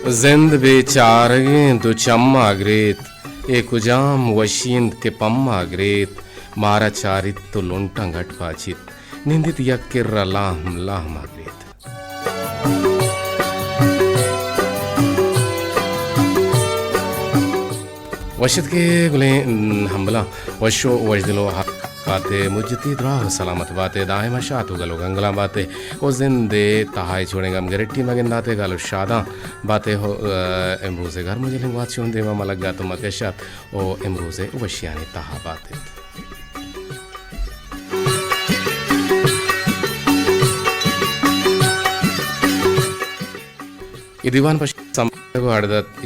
जिंद बेचारगें तो चम्मा ग्रेत एक उजाम वशींद के पम्मा ग्रेत मारा चारित तो लोंटा घट पाचित निंदित यक्किर लाहम लाहमा ग्रेत वशद के गुले हमला वशो वजदिलो बातें मुझती द्राह सलामत बातें दाए मशातु गलो गंगला बातें ओ जिंदे तहाई छोड़ेंगे हम गरेटी मगिंदाते गलो शादा बातें हो इम्रूज़े घर मुझे लिंगवात चुन देवा मलक गा तो मकेशात ओ इम्रूज़े वशियानी तहा बातें ये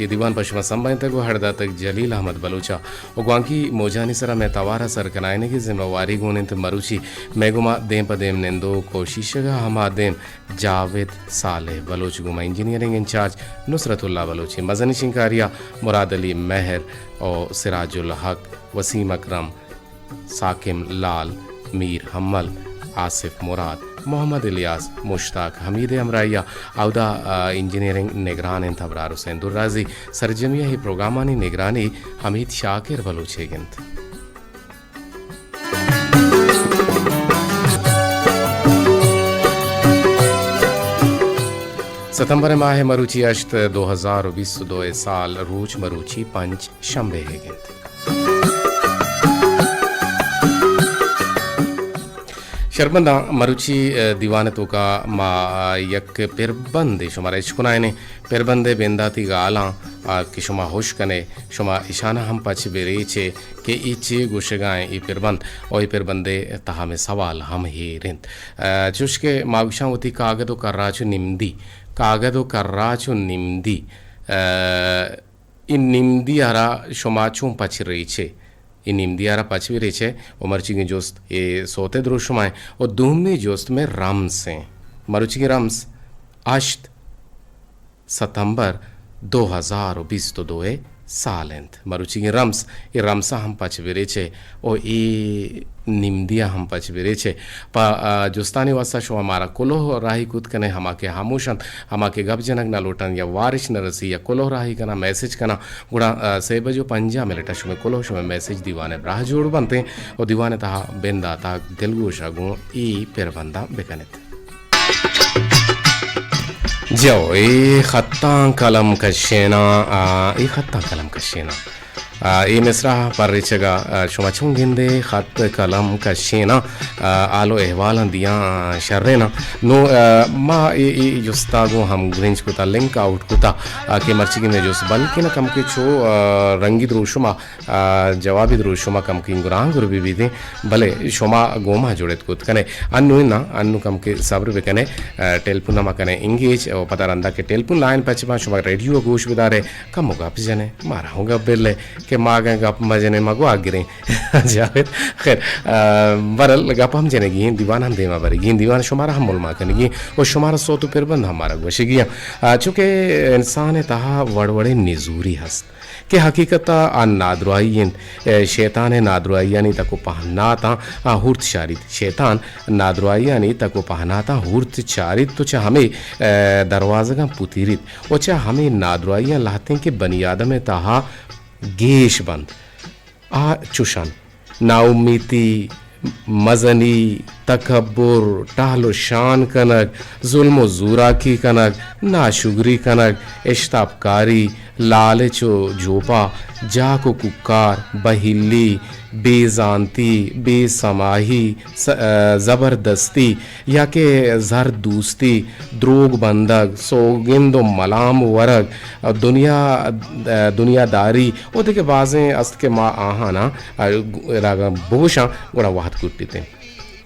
दीवान पश्चिमा संबंध को हड़दात जलील अहमद बलूचा और ग्वांकी मोजानी सरा मैं तवारा सर कनायने की जिम्मेवारी गुनित मरुची मैगुमा देम पदेम नेंदो कोशिशगा हमा देम जावेद साले बलोच गुमा इंजीनियरिंग इंचार्ज नुसरतुल्ला बलोची मजनी शिंकारिया मुराद अली महर और सिराजुल हक वसीम अकरम साकिम लाल मीर हम्मल आसिफ मुराद मोहम्मद इलियास मुश्ताक हमीद अमराइया अवदा इंजीनियरिंग निगरान इन तबरार हुसैन दुर्राजी सरजमिया ही प्रोग्रामानी निगरानी हमीद शाकिर बलूचेगिंत सितंबर माह मरुची अश्त 2022 साल रूच मरुची पंच शंबे हेगिंत शर्मंदा मरुची दीवानतों का मा यक पिरबंदे शुमारा इश्कुनायने पिरबंदे बेंदाती गाला कि शुमा होश कने शुमा इशाना हम पच बेरेचे के इचे गुशगाएं ई पिरबंद और ई पिरबंदे तहा में सवाल हम ही रिंद चुष्के माविशावती कागदो कर्राचु निम्दी इन निम्दी आरा शुमा चूं पच रेचे इन निम्दियारा पचवी रेचे मरुची की जोस्त ये सोते द्रोशुमाएं और दूमनी जोस्त में रम्स हैं मरुची की रम्स अश्त सितंबर 2022 सालेंत मरुची की रम्स ये रम्सा हम पचवी रेचे और ये निम्दिया हम पचवी रेचे पा जोस्तानी वास्ता शो हमारा कोलोह राही कूद कने हमा के हामोशन हमा के गप जनक ना लोटन या वारिश न रसी या कोलोह राही कना मैसेज कना गुड़ा से बजो 5 मिनट शुमे कोलोह शुमे मैसेज दीवाने ब्राह जोड़ बनते और दीवाने तहा बेंदा ता दिलगो शागो ई पेरबंदा बेकनेत जो ये खत्ता कलम कशेना ये मिसरा पर रिचगा शुमाचुंग गिंदे खत कलम कशेना आलो अहवाल दिया शर्रेना नो मा ये जुस्तागो हम ग्रिंच कुता लिंक आउट कुता के मर्ची में जुस बल्कि ना कम के छो रंगी द्रोशुमा जवाबी द्रोशुमा कम की गुरांग गुरबी भी दे भले शुमा गोमा जोड़ेत कुत कने अन्नु कम के सब्र बे कने टेलीफोन नमा कने इंगेज और पता रंदा के टेलीफोन लाइन पचमा शुमा रेडियो गोश बिदारे कम होगा पिजने मारा होगा बेले के मागे गप मजने मगो आगरे जावेद खैर बरल गप हम जने गी दीवान हम देमा बरी गी दीवान शुमारा हम मुलमा कनेगी और शुमारा सोतु पिरबंद हमारा वशिगिया चूंकि इंसान तहा वड़वड़े निजूरी हस के हकीकता नादरुआइन शैतान नादरुआयानी तको पहनाता हुर्त शारित शैतान नादरुआयानी तको पहनाता हुर्त चारित तो चा हमें दरवाज़ा पुतीरित और चा हमें नादरुआया लाते के बनियादम तहा गेश बंद चुशन नाउमीती मजनी तकब्बुर टाहलो शान कनक जुल्म जूरा की कनक नाशुगरी कनक इश्ताबकारी लालचो जोपा जाको कुकार बहिल्ली बेजानती बेसमाही ज़बरदस्ती या के जर दूस्ती द्रोग बंदक सोगिंद मलाम वरग दुनियादारी वो देखे बाजें अस्त के माँ आहाना बोशा गुड़ा वाहत कुट्टीते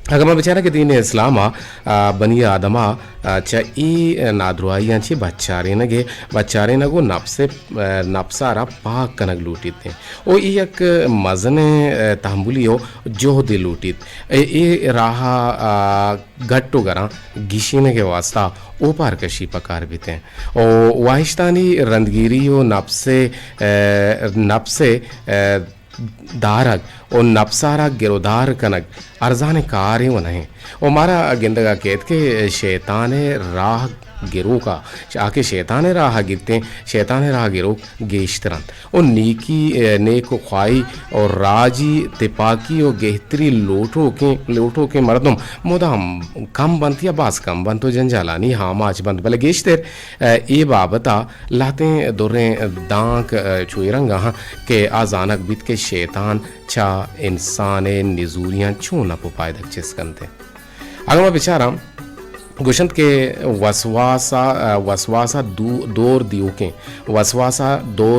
अगर मैं बेचारा के दीन इस्लामा बनी आदमा चा ई नादरुआइयां ची बच्चारे नगो नफ्सारा पाक कनक लूटित ओ एक मजने तहमुलियो जोह दे लूटित ए राहा गट्टो गरा गिशीने के वास्ता ओ पार कशी पकार बीते ओ वाहिश्तानी रंदगिरी ओ नफ्से दारक और नफ्सारा गिरोदार कनक अरजान कारी वो नहीं और मारा गिंदगा केत के शैतान राह गिरो का आके शैतान राह गिरते शैतान राह गिरो गेश्तरन और नेकी नेक ख्वाही और राजी तिपाकी और गेहतरी लोटो के मर्दम मोदाम कम बंत या बास कम बंत तो जंजालानी हाँ माच बंत भले गेश्तर ए बाबता लाते दोरे दांक चुरंगा के आजानक बीत के शैतान चा इंसान निजूरियां चू न पुपाय दच्चिस कंते अगमा बेचारा गुशंत के वसवासा दौर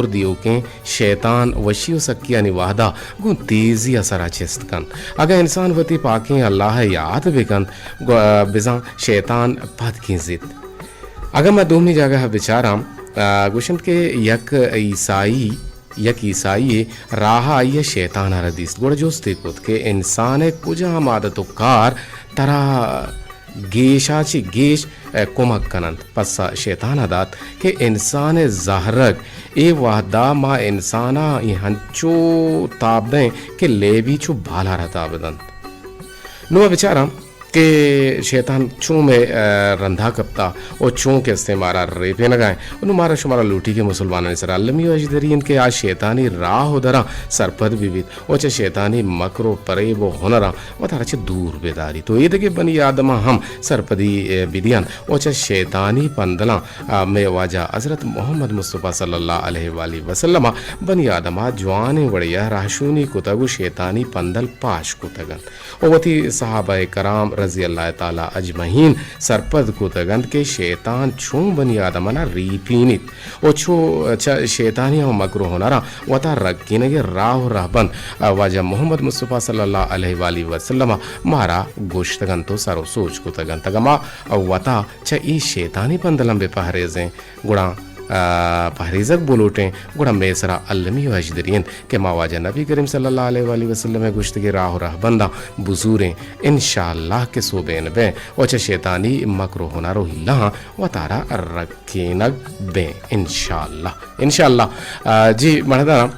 दियो के शैतान वशियो सकिया निवाहदा गु तेजी असरा चिस्त कन अगर इंसान वती पाके अल्लाह याद बेकन बिजा शैतान पद की जिद अगर मैं दूसरी जगह बेचारा गुशंत के यक ईसाई राह आई शैतान हरदीस गोड़ जोस्ते कुत के इंसान कुजा मादतुकार तरह गेशाची गेश कुमक कनंत पस्सा शैतान अदात के इंसान जहरक ए वाहदा मा इंसाना हंचो ताबदें के लेबी चु भाला रहता बदंत नुआ बेचारा के शैतान चूँ में रंधा कपता और चूँ के इस्तेमाल रेपे लगाए उन मारा शुमारा लूटी के मुसलमानों ने सर अल्लमी अजदरीन के आज शैतानी राह हो दरा सरपद विविध और चे शैतानी मकरो परे वो होनरा वो तारा चे दूर बेदारी तो ये देखे बनी आदमा हम सरपदी बिदियान और चे शैतानी पंदला में वाजा हज़रत मोहम्मद मुस्तफ़ा सल्लल्लाहु अलैहि वसल्लम बनी आदमा जवान वड़िया राशूनी कुतगु शैतानी पंदल पाश कुतगन और वती सहाबा कराम रजी अल्लाह ताला अजमहीन सरपद कुतगंद के शैतान छू बनी आदमना रीपीनित ओ छो शैतानी और मकरू होनारा वता रक्कीनगे राह रहबन वाजा मोहम्मद मुस्तफ़ा सल्लल्लाहु अलैहि वसल्लम मारा गोश्तगन तो सरो सोच कुतगन तगमा वता छ ई शैतानी पंदलम बे पहरेजें गुणा पहरेजक बोलोटें गुड़ा मेसरा अल्लमी वजदरीन के मावाजा नबी करीम सल्लल्लाहु अलैहि वसल्लम में गुश्त के राह रहबंदा बुजूरें इंशाअल्लाह के सोबेन बे ओचे शैतानी मकरो होना रोहिल्ला व तारा रखेनग बे इंशाअल्लाह जी मणदारा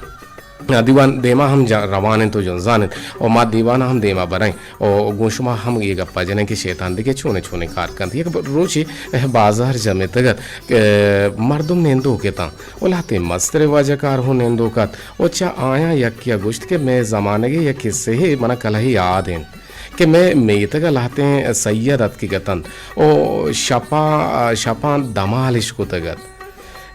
दीवान देमा हम रवान तो जन और माँ दीवाना हम देमा बराएं और गोशुमा हम ये गप्पा जने के शैतान दिखे छोने छोने कार कर ये रोची बाजार जमे तगत मर्दुम नेंदो के ता ओलाते मस्तरे वाजकार हो नेंदो का ओचा आया यकिया गुश्त के मैं जमाने के यक किस्से ही मना कल ही याद हैं कि मैं मेतग लाते हैं सैयद अत की गतन ओ शपा दमालिश को तगत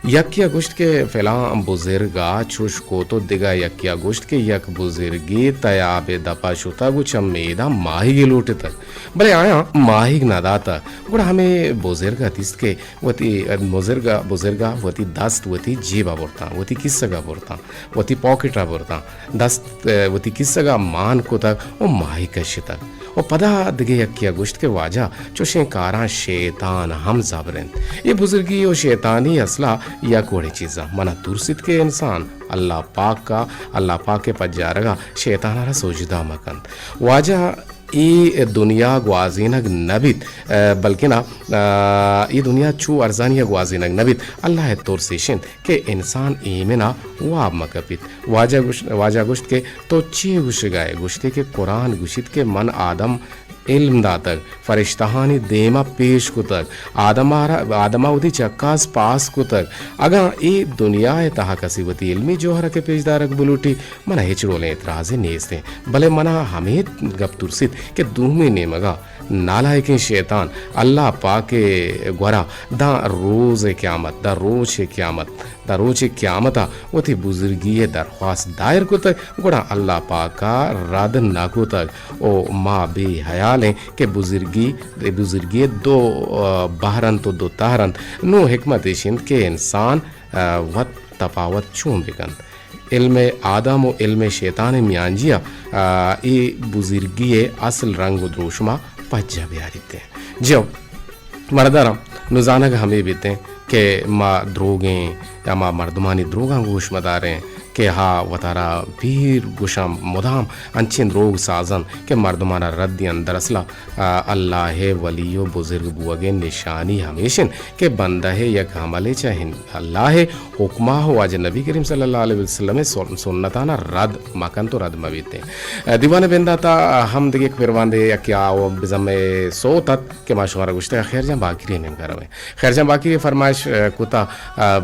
यकिया गुश्त के फैला बुजुर्गा छुश को तो दिगा यकिया गुश्त के यक बुजुर्गी तयाबे दपा शुता गुच मेदा माही गे लूटे तक भले आया माही नदा तक गुड़ा हमें बुजुर्गा तिसके वती बुजुर्गा वती दस्त वती जेबा बोरता वती किस्सगा बोरता वती पॉकेटा बोरता दस्त वती किस्सगा मान को तक वो माही कश तक और पदा दिगे यकिया गुश्त के वाजा चुशे कारा शैतान हम जाबरें ये बुजुर्गी और शैतानी असला या कोड़े चीज़ा मना तुरसित के इंसान अल्लाह पाक के पज्जारगा शैतान सोजदा मकन वाजा ये दुनिया ग्वाजीनग नबित बल्कि ना ये दुनिया चू अर्जानिया ग्वाजीनग नबित अल्लाह तौर सेशन के इंसान एमेना वाब मकपित वाजा गुश्त के तो ची गुश गाए गुश्ते के कुरान गुशित के मन आदम इल्म दातक फरिश्ताहानी देमा पेश को तक आदमा उदी चक्कास पास को तक अगर ये दुनिया है तहा कसीवती इल्मी जोहर के पेशदारक बुलूटी मना हिचड़ोले इतराज़े नेस्ते भले मना हमें गप तुरसित के दूमी नेमगा नालायक शैतान अल्लाह पाके ग्वरा दा रोज़ क़यामता वती बुजुर्गी दरख्वास्त दायर को तक गुड़ा अल्लाह पाका राद नाको तक ओ माँ बे हयालें के बुजुर्गी दो बहरन तो दो तारन नो हिकमत शिंद के इंसान वत तफावत चूम बिकन इल्म आदम और इल्म शैतान मियांजिया ये बुजुर्गी असल रंग द्रोशमा पज्जा बिहारीते जो मर्दारा नुजाना का हमें बीते के माँ द्रोगें या माँ मर्दमानी द्रोगा गोश मदारें के हा वतारा पीर गुशाम मुदाम अंचिन रोग साजन के मर्दमाना रद्दियन दरअसला अल्लाह वलियो बुजुर्ग बुअगे निशानी हमेशन के बंदा है यक हमले चाहिन अल्लाह हुक्मा हो आज नबी करीम सल्लल्लाहु अलैहि वसल्लम सुन्नताना रद मकन तो रद मवीते दीवाने बेंदा था हम दिगे फिरवांदे या क्या वो बिजमे सोतत के माशुरा गुश्ते खैर जम बाकी में करवे खैर जम बाकी फरमाइश कुता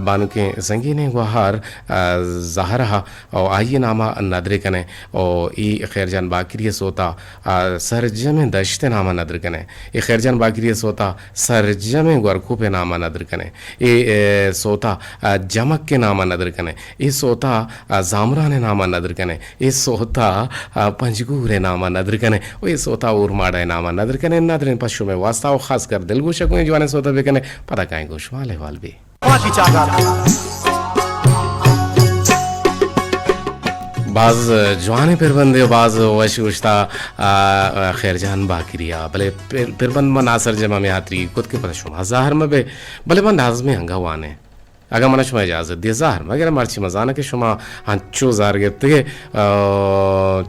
बानु के संगीने गुहार ज़हरा और आइए नामा नदरे कने और ई खैर जान बाकी सोता सरजमे दश्ते नामा नदर कने ये खैर जान बाकी सोता सरजमे गुरकू पे नामा नदर कने ये सोता जमक के नामा नदर कने ये सोता जामरा ने नामा नदर कने ये सोता पंजगूरे नामा नदर कने वो ये सोता उर्माड़ा नामा नदर कने नदर पशु में वास्ता खास कर दिल गोशा को जवाने सोता भी कने पता काहे गोश वाले वाल भी बाज जवाने पिरबंदे बाज वश उश्ता खैर जान बाकिरिया भले पिरबंद मन आसर जमा में हात्री खुद के पता शुमा ज़ाहर में बे भले मन नाज में हंगा वाने अगर मन शुमा इजाज़त दिया ज़ाहर में अगर मार्ची मजाना के शुमा हंचो ज़ार गिरते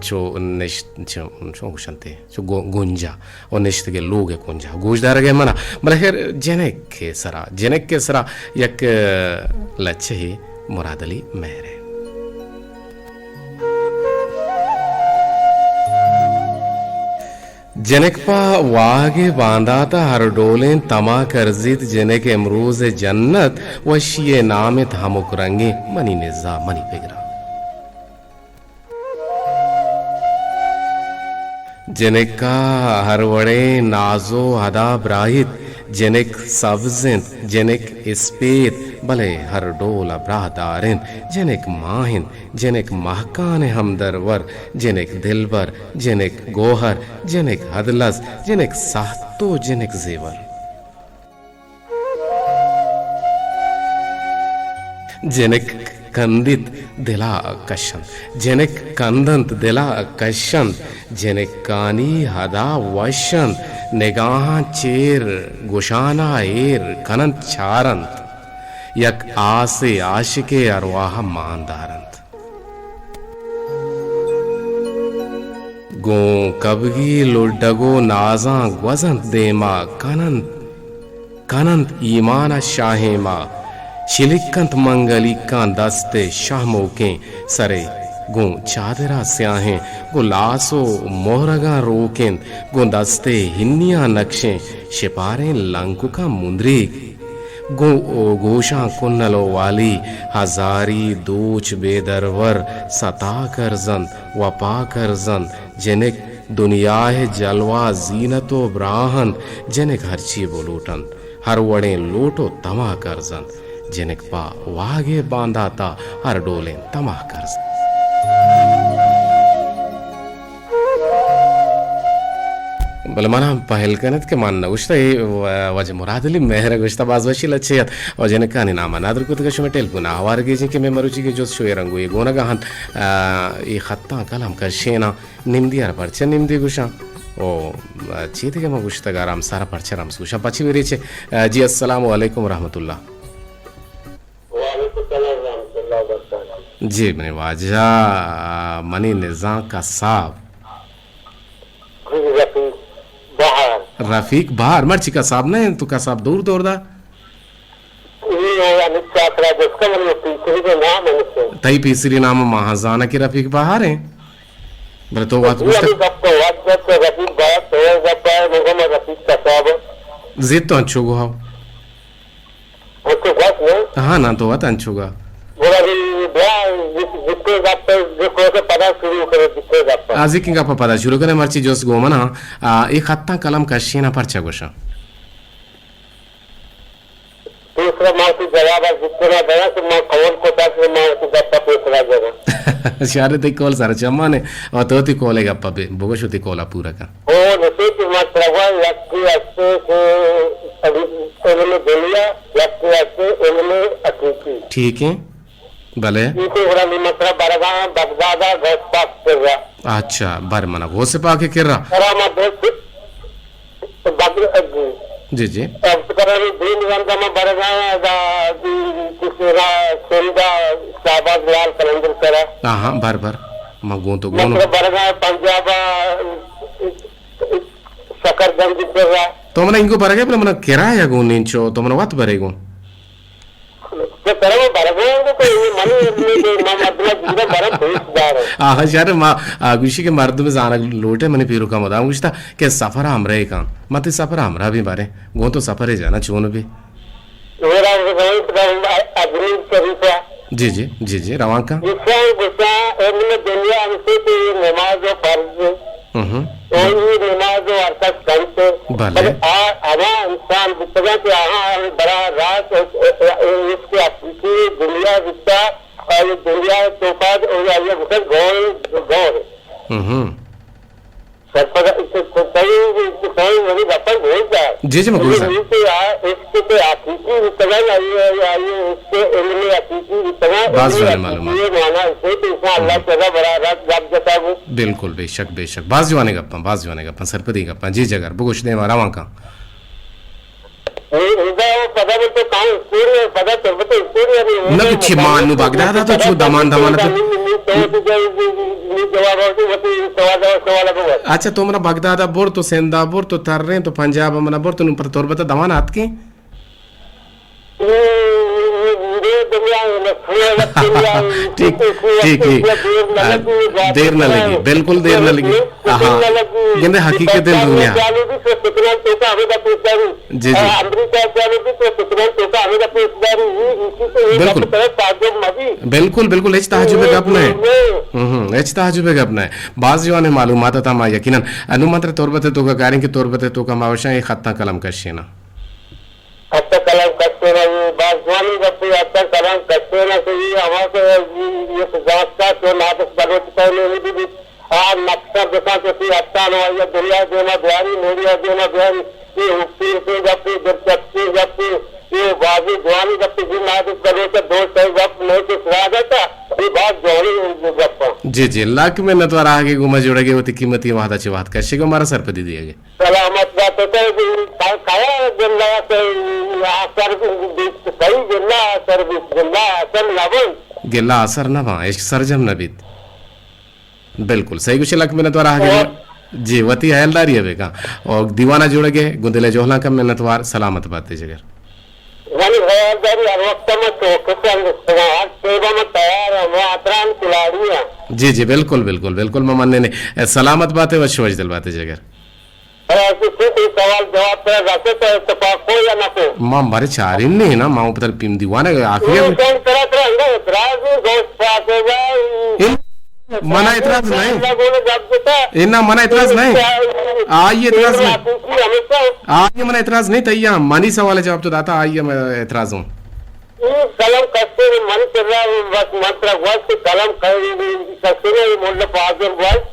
चो निश्त चो गुशंते चो गुंजा और निश्त के लोग है गुंजा गोशदार के मना भले खैर जेनेक के सरा यक लच्छे ही मुरादली मेहरे जनकपा वागे बांधाता हर डोलें तमा करजित जनक इमरूज जन्नत वशिये नाम थामुक रंगे मनी निजा मनी पेगरा जनक का हर वड़े नाजो हदा ब्राहित जनक सब्जिन जनक स्पेद भले हर डोल अब्राहदारिन जनक माहिन जनक महकान हमदरवर जनक दिलबर जनक गोहर जनक हदलस जनक साहतो जनक जेवर जनक कंदित दिला कशन जनक कंदंत दिला कशन जनक कानी हदा वशन निगाह चेर गुशाना एर कनंत चारंत यक आसे आशिके अरवाह मानदारंत गो कबगी लुडगो नाजा ग्वजंत देमा कनंत कनंत ईमान शाहेमा शिलिकंत मंगलिका दस्ते शाहमोके सरे गो चादरा स्याहें गो लासो मोहरगा रोकें गो दस्ते हिन्निया नक्शे शिपारे लंकुका मुंद्री गो गोशा कुन्नलो वाली हजारी दोच बेदरवर सता कर जन वपा कर जन जनक दुनिया है जलवा जीनतो ब्राहन जनक हरची बोलूटन हर वड़े लोटो तमा कर जन जनक पा वागे बांधाता हर डोले तमा कर जन बल मना पहल कनत के मान उष्टा वज मुरादली मेहर गुश्ता बाज वशिल अच्छे और जनक का नामा नादर को तक शुमे टेल गुना आवार के के मेमरुचि के जो शोय रंगो ये गोना गहन ये खत्ता कलम का शेना निमदियार परचे निमदी गुशा ओ चीते के म गुश्ता गाराम सारा परचे राम गुशा पछी वेरी छे जी अस्सलाम वालेकुम रहमतुल्लाह जी मने वाजा मनी निज़ा का साहब रफीक बहार मर्ची का साहब नहीं तू का साहब दूर दूर दा तई पीसरी नाम महाजाना की रफीक बहार है बरे तो बात जिद तो अंचुगो हाउ हाँ ना तो बात अंचुगा आज की का पता शुरू करे मर्ची जोस गोमना एक हत्ता कलम का शेना परचा गोशा दूसरा मां की जवाब जितना दया से मां कौन को ताक मां को गप्पा पूछला जगह शारे ते कॉल सारा चम्माने और तो ती कॉल गप्पा बे बोगशुती कॉला पूरा का ओ नसे की मां प्रभा यक्ति अस्ते को अभी उन्होंने बोलिया यक्ति अस्ते उन्होंने अतिथि ठीक है भले इनको बड़ा निमंत्रण बरगा बगदादा घोष पाक कर रहा अच्छा बार मना घोष पाक के कर रहा जी जी अब कराने दिन गंगा में बरगा दा किसरा सोलदा शाबाज लाल कलंदर करा हाँ भर भर मगो तो गोनो मतलब बरगा पंजाब शकरगंज करा तो मैंने इनको बरगे पर मैंने किराया गो निंचो तो मैंने वात बरेगो तो तरह बरगा को ये मनी मतलब जिंदा बरग भेजदार हाँ यार मा गुशी के मर्द में जाना लोटे मैंने पीरो का मदाम गुश्ता के सफर हमरे का मत सफर हमरा भी बारे गो तो सफर है जाना चोन भी मेरा अग्नि शरीफा जी रवा का गुस्सा गुस्सा एमने दुनिया हमसे तो नमाज और फर्ज और ये नमाज और अरकात संत भले आवा इंसान बुतगा के आहा बड़ा रात इसके अपनी दुनिया विद्या और ये दुनिया तो बाद और ये गुस्सा गौर सरपंच इससे कोई मेरी बातें बोल जाए जी मैं बोल रहा इसके पे आतीसी वितरण आई इसके इनमें आतीसी वितरण बात जो है मालूम है ये माना इसे तो इसमें अल्लाह तआला बड़ा रात जब जता वो बिल्कुल बेशक बात जो आने गप्पा सरपदी गप्पा जी जगर बुगुश दे मारा वहां का ये पता नहीं तो कहां स्टोरी पता तो स्टोरी न कुछ मानू बागदादा तो छु दमान अच्छा तो मना बागदादा बोर तो सेंदा बोर तो तर्रे तो पंजाब मना बोर तो पर तोर बता दमान हाथ की ठीक देर न लगी बिल्कुल देर न लगी हाँ कहते हकीकत दुनिया जी बिल्कुल एच ताजुबे गप नहीं एच ताजुबे गप नहीं बाज जो ने मालूमात था मा यकीनन अनुमंत्र तौर बते तो का कार्य के तौर बते तो का मावशा ये खत्ता कलम कशेना अच्छा कलम करते ना ये बात जानी करते अच्छा कलम करते ना तो ये हमारे ये जांचता तो नाटक बलोच पहले भी आज नक्शा देखा तो फिर अच्छा ना ये दुनिया देना द्वारी मीडिया देना द्वारी ये हुक्म से जब दिलचस्पी जब ये बाजी जवानी जब भी नाटक बलोच दो सही वक्त नहीं तो स्वागत है ये बात जोड़ी गप्पा जी लाख में न तो आगे गुमा जोड़ेगे वो कीमती वादा ची बात कैसे को हमारा सर पे दे दिएगे सलामत बात है काया जिल्ला से आसर सही जिल्ला सर्विस जिल्ला असर लवन गिल्ला असर न भा इश्क सरजम नबीत बिल्कुल सही कुछ लक में न तो आगे जी वती हयलदारी है बेका और दीवाना जोड़ेगे गुंदले जोहला कम में नतवार सलामत बात है जगह वाली हयलदारी हर वक्त में तो किसान सेवा में तैयार है वो अतरान खिलाड़ी है जी बिल्कुल मैं मानने ने सलामत बात है वह शोज दिल बात है जगह सवाल जवाब पर रखे तो इत्तेफाक हो या ना हो मां मारे चार इन नहीं ना मां पता पिम दीवाना आखिर मना इतराज नहीं इन्ना मना इतराज नहीं आइए इतराज नहीं आइए मना इतराज नहीं तैया मानी सवाल जवाब तो दाता आइए मैं इतराज हूँ कलम कसते मन कर रहा है बस मंत्र वर्ष कलम कसते मुल्ला फाजल वर्ष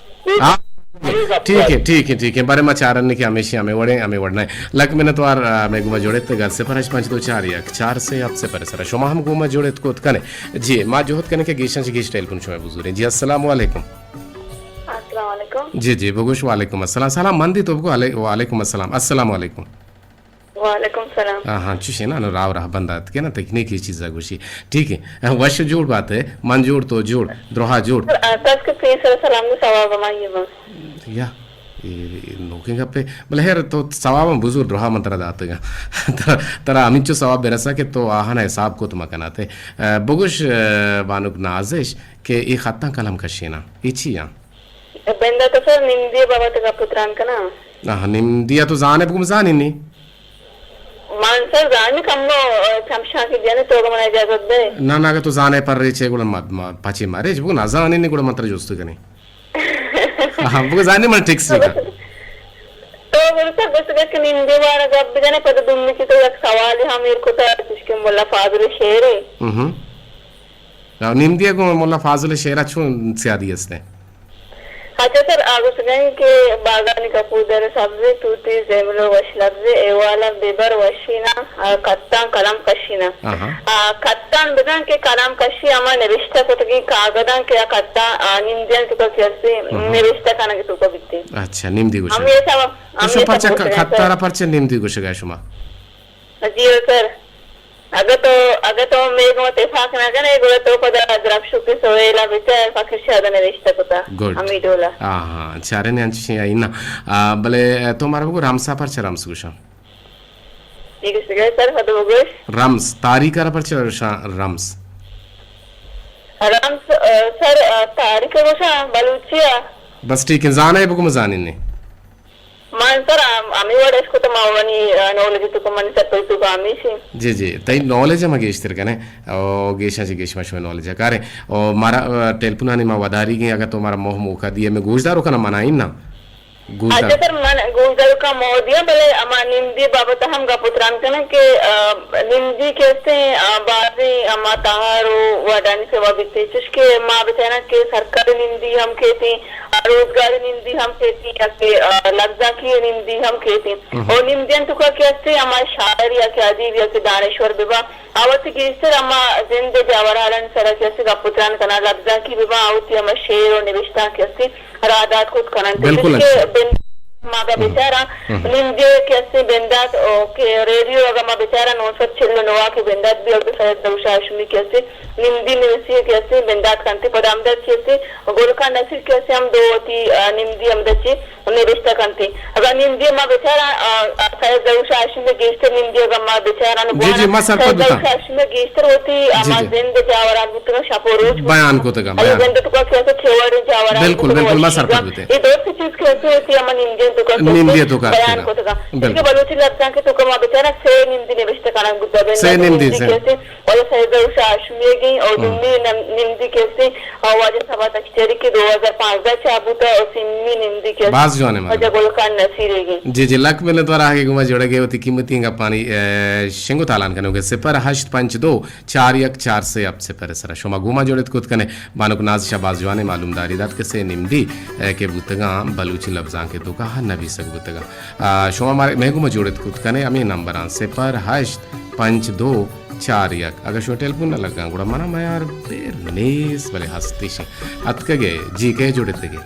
ठीक है बारे में चार ने कि हमेशा हमें वड़ना है लक में तो आर मैं गुमा जोड़े तो घर से परच पांच दो चार या चार से अब से परिसर शोमा हम गुमा जोड़े को कने जी मां जोहत कने के गीशन से गीश टेलीफोन शो में बुजुर्ग जी अस्सलाम वालेकुम जी बगुश वालेकुम अस्सलाम सलाम मंदी तो को वालेकुम अस्सलाम वालेकुम वालेकुम सलाम हाँ चुशे ना राव रहा बंदा के ना तकनीकी चीज गुशी ठीक है वश जोड़ बात है मन जोड़ तो जोड़ द्रोहा जोड़ तब के पे सलाम को सवाब बनाइए बस या नोकिंग पे बोले यार तो सवाब बुजुर्ग द्रोहा मंत्र दातेगा तरा अमिचो सवाब बेरसा के तो आहना हिसाब को तुम कनाते बगुश बानुक नाजिश के ये खत्ता कलम कशीना इची या बंदा तो सर निंदिया बाबा का पुत्रान का ना हाँ निंदिया तो जाने बुकुम जानी नहीं मानसर जाने कम्मो चमशा की जने तो का मना इजाजत दे ना तो जाने पर रे चे गुण पाची मारे जब ना जाने नहीं गुण मंत्र जोस्तु कने हाँ बुक जाने मन ठीक से का तो गुरसा बस के निंदे वाला जब जने पता दुम्मी की तो एक सवाल है मेरे को तो जिसके मोल्ला फाजुल शेर है निंदिया को मोल्ला फाजुल शेरा छू से आदि इसने अच्छा सर आगो सुनाएं कि बागानी कपूदर सब्जी तूती जेमलो वशलब्जी एवाला बेबर वशीना कत्तान कलम कशीना कत्तान बदान के कलम कशी अमा निविष्टा कोतगी कागदान के कत्ता निंदियन तुका कैसे निविष्टा खाना के तुका बिकती अच्छा निम्दी गुश हम ये सब शो परचा खत्तारा परचा निम्दी गुश गया शुमा जी सर अगर तो मेरे मत इफाक ना करे गुरे तो पदा द्रब शुक्र सोएला बिचार फाकिर शादा निविष्टा कोता हमी डोला हाँ चारे ने अंची आई ना भले तो हमारा को रामसा परचा रामस गुशा ठीक है सर हद बगुश राम्स तारीख का परचा राम्स राम्स सर तारीख गुशा बलूचिया बस ठीक है जाना है बुको मजानी ने मान सर आम्ही वाडस को तो मावनी नॉलेज तो को मन सर तो आम्ही सी जी जी तई नॉलेज है मगेश तिर कने ओ गेशा जी गेश मशवे नॉलेज है कारे ओ मारा टेलपुना ने मा वदारी के अगर तो मारा मोह मुका दिए मैं गोजदारो का मनाई ना अच्छा सर मन गोजदारो का मोह दिया भले अमा निंदी बाबत हम का पुत्रान कने के निंदी कैसे बाजी अमा ताहारो वडानी सेवा बिते चुसके मां बचाना के सरकारी निंदी हम खेती रोजगार निंदी हम खेती या के लग्जा की निंदी हम खेती और निंदियन तो का कैसे अमा शायर या के अदीब या के दानेश्वर बिबा आवती की सर अमा जिंदे जावरालन सर कैसे का पुत्रान कना लग्जा की बिबा आवती अमा शेर और निविष्टा कैसे रादात खुद कना मागा बेचारा निंदे कैसे बेंदात के रेडियो अगर मा बेचारा नौसत छिल्लो नवा के बेंदात भी और शायद दौशाशमी कैसे निंदी निवसी कैसे बेंदात कांति पदामदात कैसे गोरखा नसीर कैसे हम दोती निंदी हमदची उन्हें रिश्ता कांति अगर निंदी मा बेचारा शायद दौशाशमी गेस्टर निंदी अगर मा बेचारा जी जी मा सर पद दौशाशमी गेस्टर होती अमा जिंदे जावरा बुतनो शापोरोज बयान को तक बयान जिंदे तो कैसे खेवाड़े जावरा बिल्कुल बिल्कुल मा सर पद ये दो चीज कैसे होती अमा निंदी निंदी तो का बयान को तक इसके बलूची लगता के तो कमा बेचारा से निंदी ने रिश्ता काना गुद्दा बेन से निंदी से और शायद दौशाशमी गई और दुम्मी निंदी कैसे आवाज सभा तक चेरी के 2005 का चाबूता और सिम्मी निंदी कैसे बास जो ने अजा गोलकान नसीरेगी जी जी लक में द्वारा आगे गुमा जोड़े गए होती कीमती का पानी शिंगो तालान कने होगे सिपर 852 414 से अब से पर सरा शोमा गुमा जोड़े खुद कने बानुक नाज शाबाज जवाने मालूमदारी दात के से निम्दी के बुतगा बलूची लफ्जां के तो कहा नबी सक बुतगा शोमा मारे मैं गुमा जोड़े खुद कने अमी नंबर आन सिपर 852 4 अगर शो टेलीफोन न लगा गुड़ा मना मैं यार नेस भले हस्ती से अतकगे जी के जोड़े तगे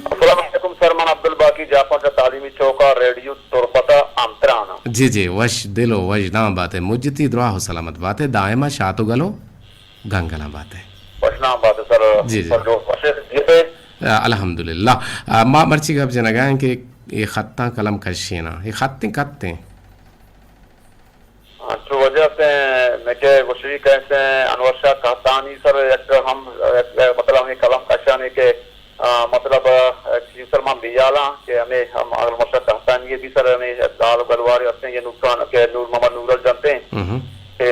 अस्सलामुअलैकुम सर मन अब्दुल बाकी जाफर का तालीमी चौका रेडियो तुरपता आमतराना जी जी वश दिलो वश ना बात है मुज्जती दुआ हो सलामत बात है दायमा शातो गलो गंगला बात है वशना बात है सर जी जी सर जो वशे अल्हम्दुलिल्लाह मां मर्ची गब जनगाएं कि ये खत्ता कलम कशीना ये खत्ते कत्ते तो वजह से मैं के वशी कैसे अनवर शाह कहतानी सर एक हम मतलब हमें कलम कशाने के मतलब सर मां बियाला के हमें हम अनवर शाह कहतानी भी सर हमें दाल गलवार हैं ये नुकसान के नूर मोहम्मद नूरल जानते हैं के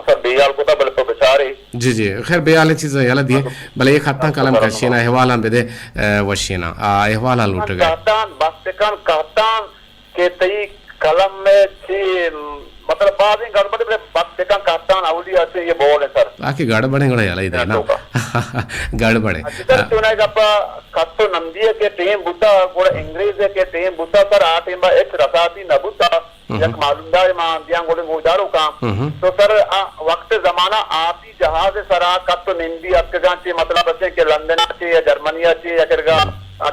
सर बियाल को तो बल तो बेचारे जी जी खैर बेयाले चीज याला दिए भले एक खत्ता कलम कशीना अहवाला बेदे वशीना अहवाला लूट गए कहतान के तई कलम में थी मतलब बाद में गड़बड़ में बात कहतान अवलिया से ये बोल है सर आके गड़बड़े गड़े याला इधर ना गड़बड़े सर सुना गप्पा कत्तो नंदिया के टेम बुता गोड़ा अंग्रेज के टेम बुता सर आ टेम बा एक रसाती न बुता एक मालूमदार मां दिया गोड़े गोदारो का तो सर वक्त जमाना आती जहाज सरा कत्तो निंदी अफगान मतलब से के लंदन से या जर्मनी से या करगा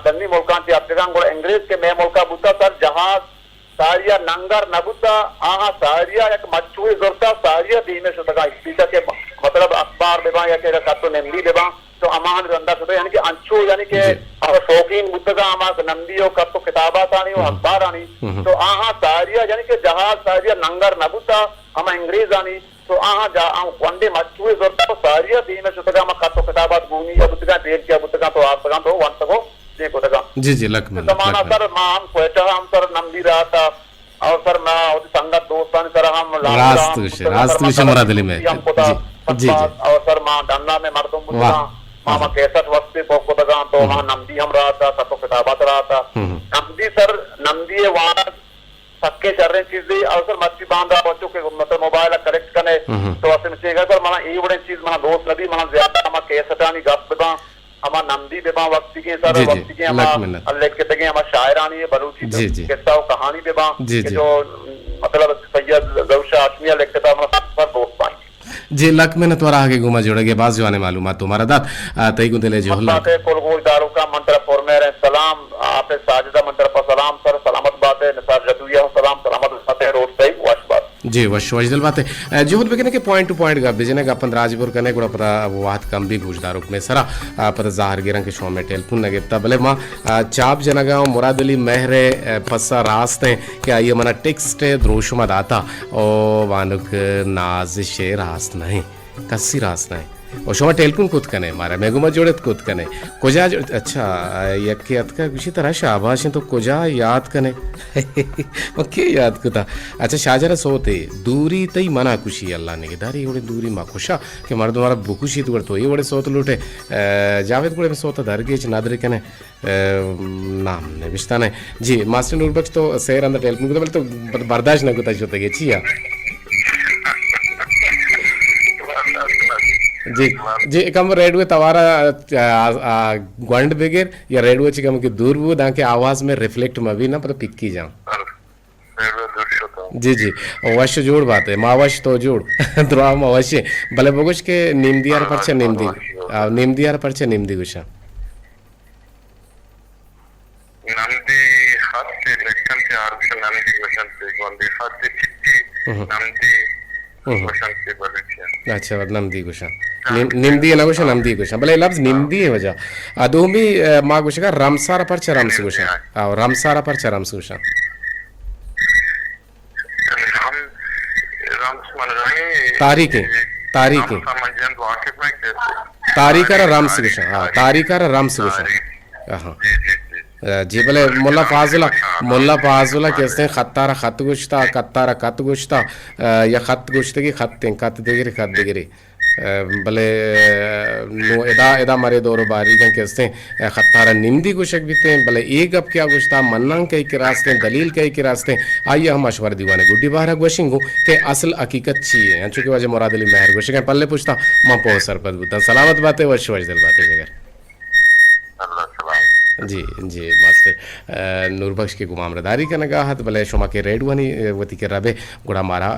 दन्नी मुल्कान से अफगान गोड़ा अंग्रेज के मैं मुल्का बुता सर जहाज सारिया नंगर नबुता आहा सारिया एक मच्छुए जोरता सारिया दीने सुतगा स्पीकर के मतलब अखबार देबा या के कत्तो निंदी देबा तो अमान रंदा सुते यानी कि अंचो यानी कि और शौकीन बुतगा अमा नंदियो कत्तो किताबा तानी और अखबार आनी तो आहा सारिया यानी कि जहाज सारिया नंगर नबुता हम अंग्रेज आनी तो आहा जा वंडे मच्छुए जोरता सारिया दीने सुतगा अमा कत्तो किताबा गुनी या बुतगा देख के बुतगा तो आप तगा तो वन तको देखो तगा जी जी लक में जमाना सर हम कोयटा हम सर नंदी रहा था और सर मैं और संगत दोस्तान सर हम रास्तु से मरा दिल्ली में जी जी और सर मां डन्ना में मर्दों बुता मामा 61 वक्त को तगा तो वहां नंदी हम रहा था कत्तो किताबत रहा था नंदी सर नंदी वहां सक्के चर्रे चीजें और सर मच्छी बांधा बच्चों के मतलब मोबाइल करेक्ट करने तो ऐसे में चाहिए सर माना ये बड़े चीज माना दोस्त नदी माना ज्यादा मां 61 गप बता हमार नमदी बेबा वक्ती के सर जी, जी, वक्ती के हमार लिख के तगे हमार शायरानी है बलूची जी, जी। किस्सा और कहानी बेबा जी, कि जी। जो मतलब सैयद गौशा आशमिया लिखते था हमारा पर दोस्त पाएंगे जी लक में त्वरा आगे घुमा जोड़ेगे बाज जवाने मालूमात तुम्हारा दात तई गुंदले जो हल्ला बात है कोलगोल दारू का मंत्र फॉर्मेर सलाम आप साजिदा मंत्र पर सलाम सर सलामत बात है निसार जदुया सलाम सलामत बात है रोड सही वाश बात जी वश वजदल बात है जोहद बेगने के पॉइंट टू पॉइंट गप बिजने का अपन राजपुर कने गुड़ा पता वात कम भी गुजदारुक में सरा पता जाहिर गिरंग के शो में टेलीफोन नगे ता भले मां चाप जनगा मुराद अली महरे पस्सा रास्ते कि आइए मना टेक्स्ट द्रोशमा दाता ओ वानुक नाजिश रास्त नहीं कस्सी रास्त नहीं और शोमा टेलकुन कुत कने मारा मेगुमा जोड़त कुत कने कोजा अच्छा यक्के अतका किसी तरह शाबाश तो कोजा याद कने ओके याद कुता अच्छा शाहजरा सोते दूरी तई मना खुशी अल्लाह ने दारी ओड़े दूरी मा खुशा के मार तुम्हारा बुकुशी तो तो ये ओड़े सोत लूटे जावेद कोड़े में सोता दरगे च नादरे कने नाम ने बिस्ता ने जी मास्टर नूरबख्श तो शेर अंदर टेलकुन कुता बोले तो बर्दाश्त न कुता जोते के छिया जी जी कम रेडियो तवारा ग्वांड बेगेर या रेडियो चिकम के दूर वो दाके आवाज में रिफ्लेक्ट में भी ना पर पिक्की जाऊं जी जी अवश्य जोड़ बात है मावश तो जोड़ द्राम अवश्य भले बगुश के निमदियार परचे निमदियार परचे निमदी गुशा नमदी हाथ से लेखन के आर्ष नमदी वशन से गोंदी हाथ से चिट्ठी नमदी वशन से बलचिया अच्छा नमदी गुशा निमदी ना गुशा नमदी गुशा भले लफ्ज निमदी है वजह अदोमी मा गुशा का रामसारा परचे रामस गुशा और रामसारा परचे रामस गुशा तारीखें तारीखें तारीखा राम से गुशा हाँ तारीखा राम से गुशा हाँ जी भले मुल्ला फाजुला कहते हैं खत्तारा खत गुश्ता कत्तारा कत गुश्ता या खत गुश्तगी खत्ते कत देगिरी खत देगिरी भले नो एदा एदा मरे दौर बारी का कहते हैं खत्तारा निमदी गुशक बीते हैं भले एक अब क्या गुश्ता मन्नांग कई के रास्ते दलील कई के रास्ते आइए हम अशवर दीवाने गुड्डी बाहर गोशिंगो के असल हकीकत चाहिए चूंकि वजह मुराद अली महर गोशिक पल्ले पूछता मां पो सरपत बुता सलामत बातें वश वजदल बातें जगह जी जी मास्टर नूरबख्श के गुमाम रदारी का नगाहत भले शुमा के रेडवानी वती के रबे गुड़ा मारा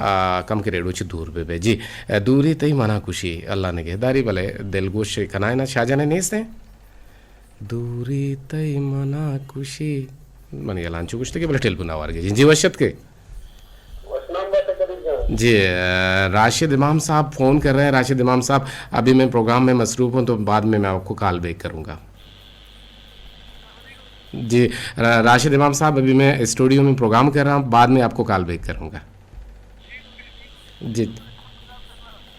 कम के रेडो च दूर बे जी दूरी तई मना खुशी अल्लाह ने गेदारी भले दिलगोश कनाए ना शाहजहां ने नेस्ते दूरी तई मना खुशी मन ये लांचू कुछ के भले टेलीफोन आवार के जी वशत के जी राशिद इमाम साहब फ़ोन कर रहे हैं राशिद इमाम साहब अभी मैं प्रोग्राम में मसरूफ़ हूँ तो बाद में मैं आपको कॉल बैक करूँगा जी राशिद इमाम साहब अभी मैं स्टूडियो में प्रोग्राम कर रहा हूँ बाद में आपको कॉल बैक करूँगा जी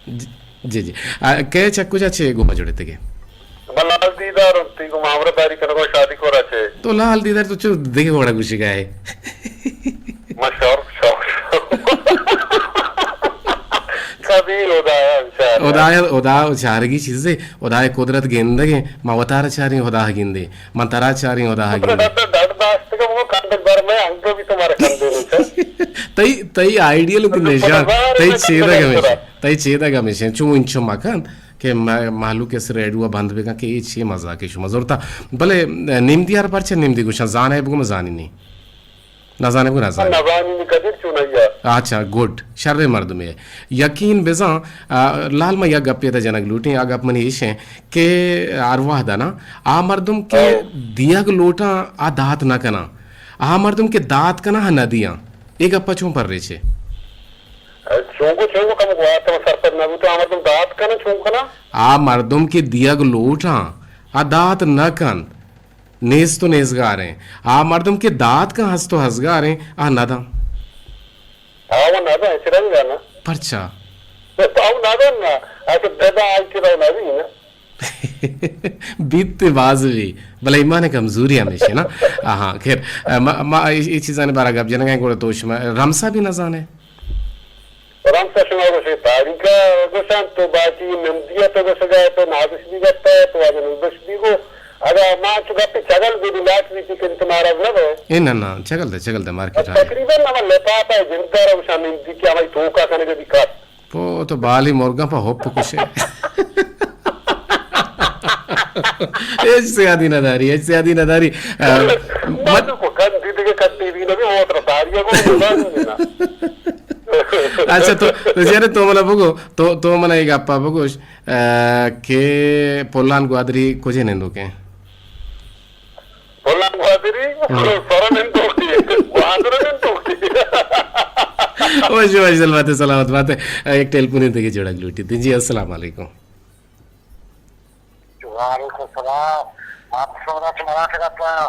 जी जी के चक्कू चाचे घुमा जोड़े थे लाल दीदार गुमावरा तारी कनको शादी को रचे तो लाल दीदार तो चो देखे बड़ा खुशी का है मशहूर उदा उचारगी चीजें उदा कुदरत गेंदगे मवतार चारी उदा गिंदे मंतरा चारी उदा गिंदे तई तई आइडियल की निशान तई छेदा गमेश चू इंचो मकान के मालू के सर रेडुआ बंद बेगा के ये छे मजा के शुमा जरूरता भले निमदी यार परचे निमदी गुशा जान है बुगम जानी नहीं ना जाने को ना जाने अच्छा गुड शर्रे मर्द में यकीन बेजा लाल में यह गप्पे था जनक लूटी आ गप मनी इशे के आरवाह दाना आ मर्दुम के दिया के लोटा आ दात ना कना आ मर्दुम के दात कना हा नदियां एक गप्पा छू पर रहे छे चोंगो कम हुआ तो सरपत ना तो आ मर्दुम दात कना चोंगना आ मर्दुम के दिया के लोटा आ दात न कन नेज तो नेजगार हैं आ मर्दुम के दात का हंस तो हंसगार हैं आ नदा वो नदा है चिरंगा ना परचा तो आओ नदा ना ऐसे दादा आज के रहो नदी ना बीतते बाजवी भले ईमान कमजोरी हमेशा ना हाँ खैर ये चीज़ आने बारा गप जनगा को तो रमसा भी न जाने रमसा शुमा को से तारीखा गुसान तो बाकी नमदिया तो गुसगा तो नादिस भी करता है तो आज नुबस भी को अगर मां चुका पे चगल भी लाट भी कि तुम्हारा मतलब है ए ना चगल दे मार्केट आ तकरीबन ना लेता है जिंदा रो शामिल थी क्या भाई तो का करने के दिक्कत तो बाली मुर्गा पर होप कुछ से आदि नदारी ऐसे आदि नदारी मत को kan didi ke TV na wo tra tariya ko na अच्छा तो जरे तो मला बघू तो मला एक गप्पा बघू के पोलान ग्वादरी कोजे नेंदो के Polan Guadiri, Soranen Tokti, Guadran Tokti. वैसे बात है सलामत बात है एक टेलीफोन देके जोड़ा लूटी थी जी अस्सलाम वालेकुम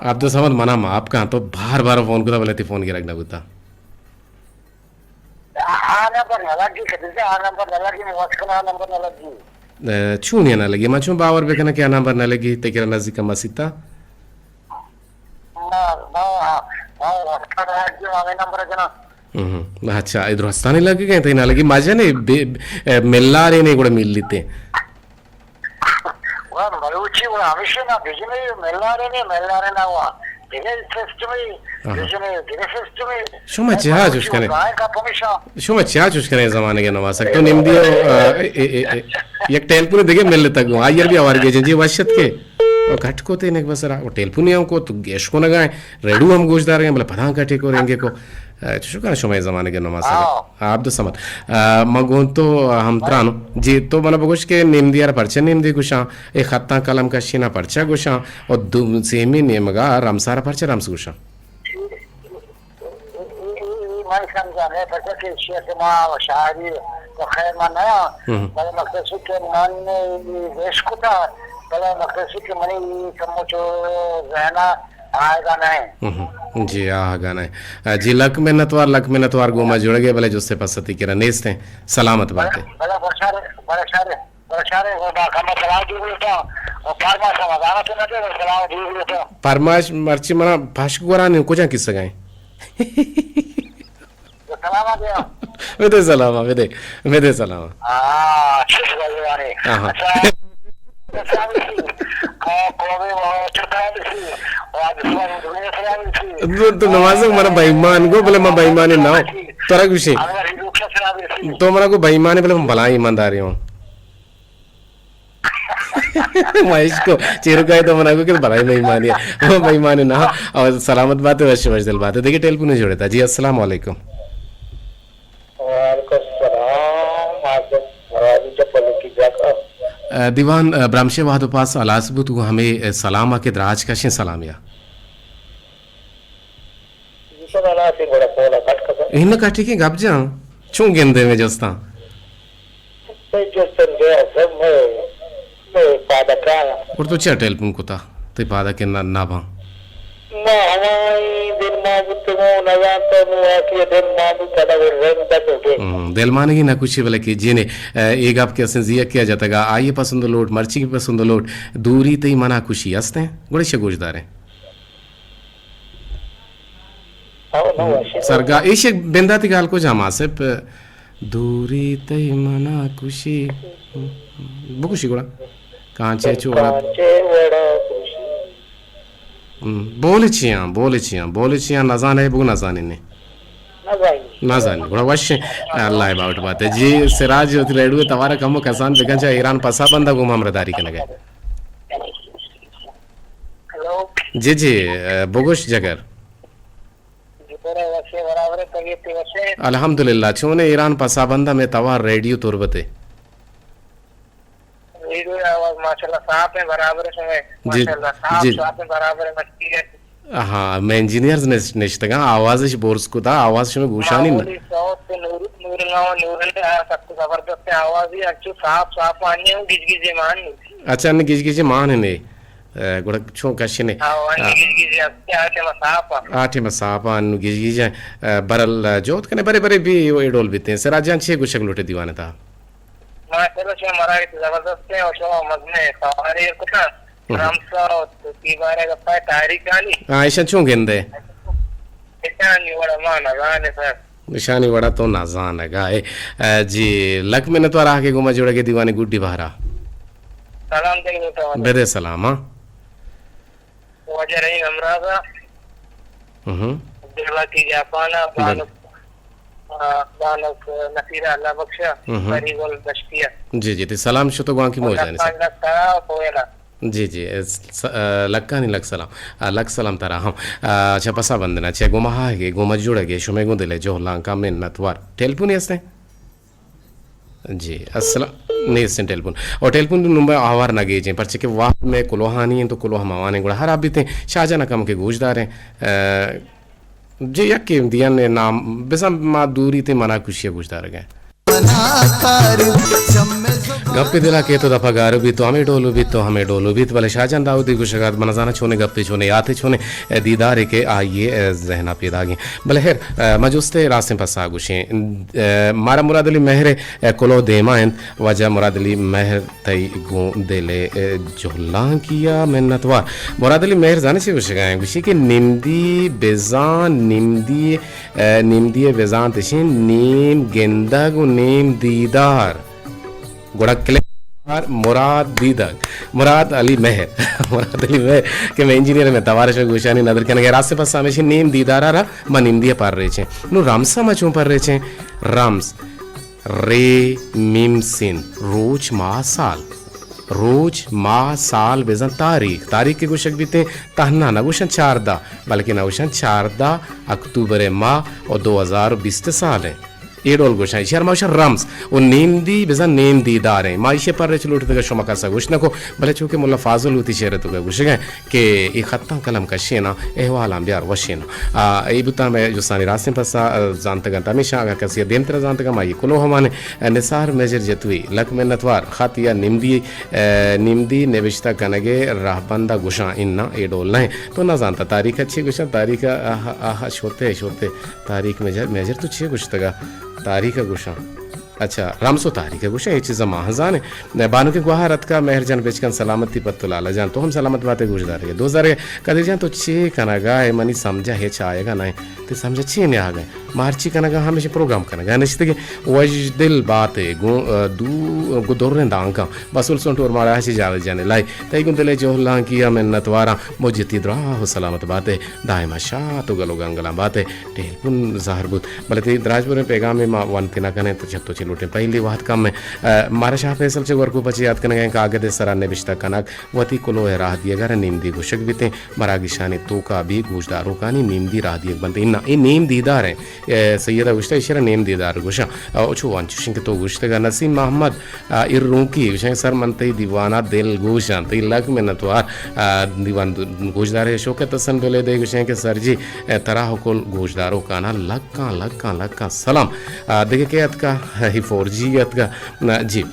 आप तो समझ मना आप कहाँ तो बार बार फोन को बोले थे फोन के रखना बुता छू नहीं ना लगी मैं छू बावर पे कहना क्या नंबर ना लगी ते किरा नजदीक का मसीता अच्छा इधर हस्ताने लगे गए थे ना लगी मजा नहीं मिल्लारे नहीं गुड़ा मिल लेते शो मैं चाह चूज करें जमाने के नवा सकते हो निम्दी एक टेलीफोन देखे मिल लेता हूँ आयर भी आवार गए जी वशत के और घट को तेने बस रहा वो टेलीफोन हमको तो गैस को लगाए रेडू हम गोश्तदार हैं मतलब पता कटे को रहेंगे को शुक्र शो मैं जमाने के नवा सकते आप तो समझ मगों तो हम त्रानो जी तो बना बगोश के निम्दी यार परचे निम्दी कुछ एक खत्ता कलम का शीना परचा कुछ और सेमी नियमगा रामसारा परचे रामस कुछ मैं समझाने पता कि शेख मां शायरी तो खैर माना बड़ा मकसद के मन देश को था बड़ा मकसद के मनी समझो रहना आएगा नहीं जी आगा नहीं जी लक में नतवार गोमा जुड़ गए भले जो से पसती के रनेस थे सलामत बात है बड़ा बरसारे वो बाकामा सलाह दी बोलता और फार्मा समाधान तो ना दे सलाह दी बोलता फरमाइश मर्ची मना भाषक वराने कुछ किस्सा गए सलामा दिया वेदे सलामा वेदे सलामा अच्छी बात है हाँ तो नमाज मना बेईमान को बोले मैं बेईमान ना हो तोरा कुछ तो मना को बेईमान बोले मैं भला ईमानदारी हूँ महेश को चिरकाई तो मना को कि भला बेईमान है वो बेईमान ना और सलामत बात है वैसे वैसे बात है देखिए टेलीफोन नहीं जोड़ता जी अस्सलाम वालेकुम दीवान ब्राह्मशे वाहद पास अलासबुत को हमें सलामा के दराज का शें सलामिया इन काटी के गप जा चूं गेंदे में जस्ता और तो क्या टेलीफोन को था ते पादा के ना भा दिलमाने की ना कुछ बोले कि जीने एक आपके जिया किया जाता है आइए पसंद लोट मर्ची की पसंद लोट दूरी तई मना खुशी हंसते हैं बड़े शगोजदार हैं सरगा इश बिंदा ती गाल को जामा से दूरी तई मना खुशी बुकुशी गुड़ा कांचे चोड़ा बोले चिया ना जाने बुक ना जाने ने ना जाने बड़ा वश अल्लाह बाउट बात है जी सिराज रेडू तवारा कम कसान बेगन चा ईरान पसा बंदा गुम हमरदारी के लगे जी बोगोश जगर अल्हम्दुलिल्लाह छोने ईरान पसा बंदा में तवार रेडियो तुरबते आवाज माशाल्लाह साफ है बराबर है माशाल्लाह साफ है बराबर है मस्ती है हाँ मैं इंजीनियर नेश्तगा आवाज बोर्स को था आवाज में घुशानी ना जबरदस्त आवाज ही अच्छी साफ आनी है गिजगिजे मान अच्छा ने गिजगिजे मान ने गुड़ छो कशे ने आठे में साफ आन गिजगिजे बरल जोत कने बड़े बड़े भी वो एडोल बीते हैं सराजान छे गुशक लोटे दीवाने था माशाल्लाह मराई जबरदस्त है और मजने सारे कुछ रामसा दीवारे का पाए तारीख आनी आयशा छो गेंदे निशानी वड़ा माना जाने सर निशानी वड़ा तो ना जान है गाए जी लक में न तो आके गुमा जोड़ा के दीवानी गुड्डी बहरा सलाम देंगे तो बेदे सलाम हां वजह रही हमराजा दिलवा की जापाना बानक नसीरा अल्लाह बख्शा परिगोल दश्तिया जी जी सलाम शो तो गांव की मौज है जी जी लक्का नहीं लक सलाम तारा हम अच्छा पसा बंदना छे गुमा गे गुमा जुड़ गे शुमे गुंदले जो लंका में नतवार टेलीफोन यस्ते जी अस्सलाम नहीं इस टेलीफोन और टेलीफोन नुम्बर आवार ना गेजे पर के वाह में कुलोहानी है तो कुलोहा मावाने गुड़ा हर आप भी थे शाहजहां कम के गोजदार हैं जी यक के दिया ने नाम बेसा मा दूरी ते मना खुशियां गोजदार गए गप्पे दिला के तो दफा गारो भी तो हमें डोलो भी तो हमें डोलो भी तो भले शाहजहां दाऊदी गुशगात मनजाना छोने गप्पे छोने याते छोने दीदार के आइए जहना पैदा गए भले हेर मजुस्ते रास्ते पसा गुशे मारा मुराद अली महरे कोलो देमाइन वजह मुराद अली महर तई गो देले जोला किया मेहनतवार मुराद अली महर जाने से गुशगाए गुशी के निम्दी बेजान निम्दी बेजान तशी नीम गेंदा गो नीम दीदार गोड़ा क्लेर मुराद दीदक मुराद अली महर के मैं इंजीनियर में तवारश गुशानी नदर के नगे रास्ते पास हमेशा नीम दीदारा रा मन इंदिया पार रहे छे नु रामसा मचू पार रहे छे राम्स रे मीम सिन रोज माह साल बेजन तारीख के गुशक बीते तहना ना गुशन 4 बल्कि ना गुशन 4 अक्टूबर माह और 2020 साल है एडोल गोशाई शर्मा माउशा राम्स ओ नेमदी बेजा नेम दीदार है माइशे पर चलुट तक शोमा का सगुश नको भले चूके मुल्ला फाजुल होती शेर तो गुशगे के ए खत्ता कलम का शेना एहवाल हम बियार वशेना ए बुता में जो सानी रास्ते पर जानते गंत हमेशा अगर कसी देम तरह जानते का माई कुलो हमाने निसार मेजर जतवी लक में नतवार खातिया निम्दी नेविश्ता कनगे राहबंदा गुशा इन्ना एडोल नहीं तो ना जानता तारीख अच्छी गुशा तारीख आहा छोते तारीख मेजर तो छे गुश तगा तारीख गुशा अच्छा रामसो तारीख गुशा ये चीज़ महाजान है बानो के गुहा रत का मेहरजान बेचकन सलामती पत्तो लाला जान तो हम सलामत बातें गुजदार है 2000 कदर जान तो छे कनागा है मनी समझा है चाहेगा नहीं तो समझा छे ने आ गए मार्ची कनागा हमेशा प्रोग्राम कनागा नश्ते के वज दिल बातें गु दोरने दांगा बसुल सोंटोर मारा है जाने लाई तई गुंदले जोहला किया मैं नतवारा मुझे द्रा हो सलामत बातें दायमा शाह तो गलो गंगला बातें टेलपुन जहरबुत बल्कि द्राजपुर पैगाम में मां वन तिना कने तो छत्तो लुटे पहली वाहत कम में मारा शाह फैसल से वर्को बचे याद करने का आगे सराने बिश्ता कनक वती कुलो है राह दिए घर नीमदी गुशक बीते मरागी शानी तो का भी गुजदारों का नहीं नीमदी राह दिए बनते इन्ना ये नीम दीदार है सैयदा गुश्ता इशारा नीम दीदार गुशा ओछो वांचुशिंग तो गुश्तेगा नसीम मोहम्मद इर्रूकी गुशा सर मनते दीवाना दिल गुशा ते लग में नतवार दीवान गुजदार है शौकत हसन बोले दे गुशा के सर जी तरह को गुजदारों का ना लक्का सलाम देखिए क्या का 4G का जी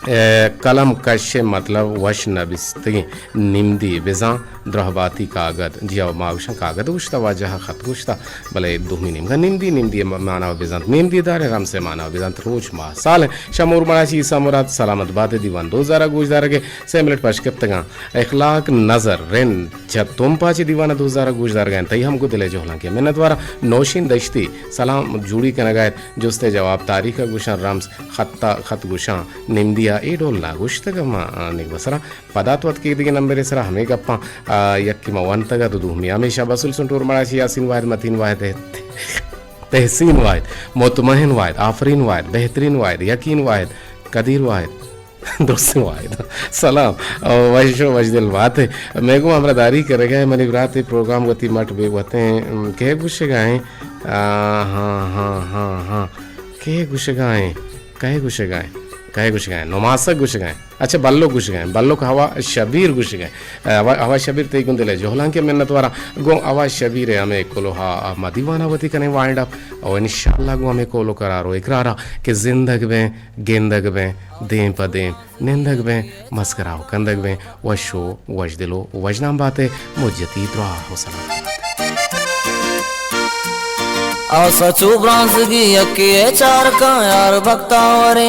कलम कश मतलब वश नबिस्ती निम्दी बेजा द्रहबाती कागद जिया माउशा कागद गुश्ता वाजह खत गुश्ता भले दुहमी निमगा निम्दी मानव बेजंत निम्दी दार राम से मानव बेजंत रोज मा साल शमूर मराची समरात सलामत बात दीवान 2000 गुजदार के 6 मिनट पशकत तगा इखलाक नजर रेन जब तुम पाची दीवाना 2000 गुजदार गए तई हमको दिले जोहला के मेहनत वारा नौशिन दश्ती सलाम जुड़ी के नगायत जुस्ते जवाब तारीख गुशा राम्स खत गुशा निम्दी ए डोल ना गुश्तग मा निगसरा पदात्वत के दिगे नंबर सरा हमें गप्पा यक्की मवंतगा तो दूमी हमेशा बसुल सुंटूर मराशी यासीन वाहिद मतीन वाहिद तहसीन वाहिद मुतमहिन वाहिद आफरीन वाहिद बेहतरीन वाहिद यकीन वाहिद कदीर वाहिद दोस्त वाहिद सलाम वजो वजदिल बात है मैं को हमरा दारी कर गए मनी रात प्रोग्राम गति मट बे होते हैं के गुश गाए हाँ के गुश गाए कहे गुश गाए कहे गुश गए नमासक गुश गए अच्छा बल्लो गुश गए बल्लो का हवा शबीर गुश गए हवा शबीर ते गुंदे ले जोहलां के मेहनत वारा गो हवा शबीर है हमें कोलो हा मदीवाना वती कने वाइंड अप और इंशाल्लाह गो हमें कोलो करारो इकरारा के जिंदग में गेंदग में दें पदें निंदग में मस्कराओ कंदग में वशो वज दिलो वजनाम बातें मुज्जती दुआ हो सलाम और सचू ब्रांस की यके चार का यार भक्ता वरे